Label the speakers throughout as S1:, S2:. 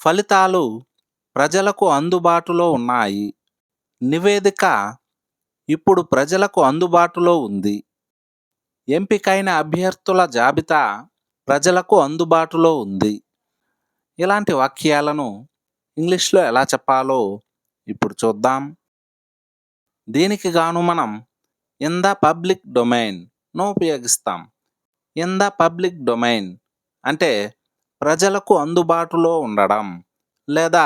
S1: ఫలితాలు ప్రజలకు అందుబాటులో ఉన్నాయి. నివేదిక ఇప్పుడు ప్రజలకు అందుబాటులో ఉంది. ఎంపికైన అభ్యర్థుల జాబితా ప్రజలకు అందుబాటులో ఉంది. ఇలాంటి వాక్యాలను ఇంగ్లీష్లో ఎలా చెప్పాలో ఇప్పుడు చూద్దాం. దీనికి గాను మనం ఇన్ ద పబ్లిక్ డొమైన్ను ఉపయోగిస్తాం. ఇన్ ద పబ్లిక్ డొమైన్ అంటే ప్రజలకు అందుబాటులో ఉండడం లేదా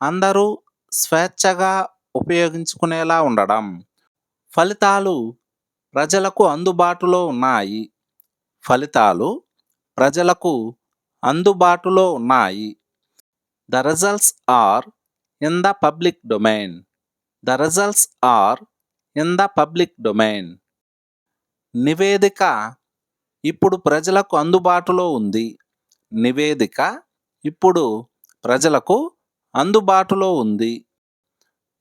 S1: అందరూ స్వేచ్ఛగా ఉపయోగించుకునేలా ఉండడం. ఫలితాలు ప్రజలకు అందుబాటులో ఉన్నాయి. ఫలితాలు ప్రజలకు అందుబాటులో ఉన్నాయి. The results are in the public domain. The results are in the public domain. నివేదిక ఇప్పుడు ప్రజలకు అందుబాటులో ఉంది. నివేదిక ఇప్పుడు ప్రజలకు అందుబాటులో ఉంది.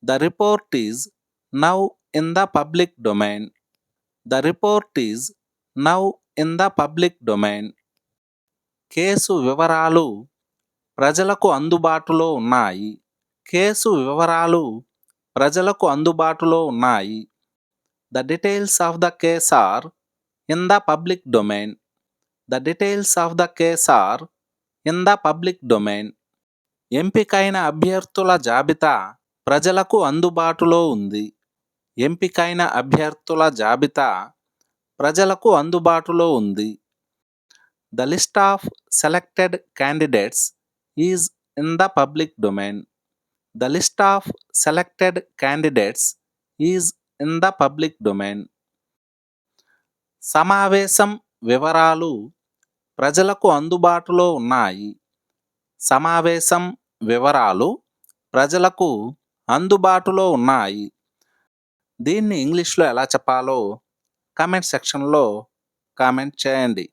S1: The report is now in the public domain. The report is now in the public domain. Case వివరాలు ప్రజలకు అందుబాటులో ఉన్నాయి. కేసు వివరాలు ప్రజలకు అందుబాటులో ఉన్నాయి. The details of the case are in the public domain. The details of the case are in the public domain. ఎంపికైన అభ్యర్థుల జాబితా ప్రజలకు అందుబాటులో ఉంది. ఎంపికైన అభ్యర్థుల జాబితా ప్రజలకు అందుబాటులో ఉంది. The list of selected candidates is in the public domain. The list of selected candidates is in the public domain. సమావేశం వివరాలు ప్రజలకు అందుబాటులో ఉన్నాయి. సమావేశం వివరాలు ప్రజలకు అందుబాటులో ఉన్నాయి. దీన్ని ఇంగ్లీష్లో ఎలా చెప్పాలో కామెంట్ సెక్షన్లో కామెంట్ చేయండి.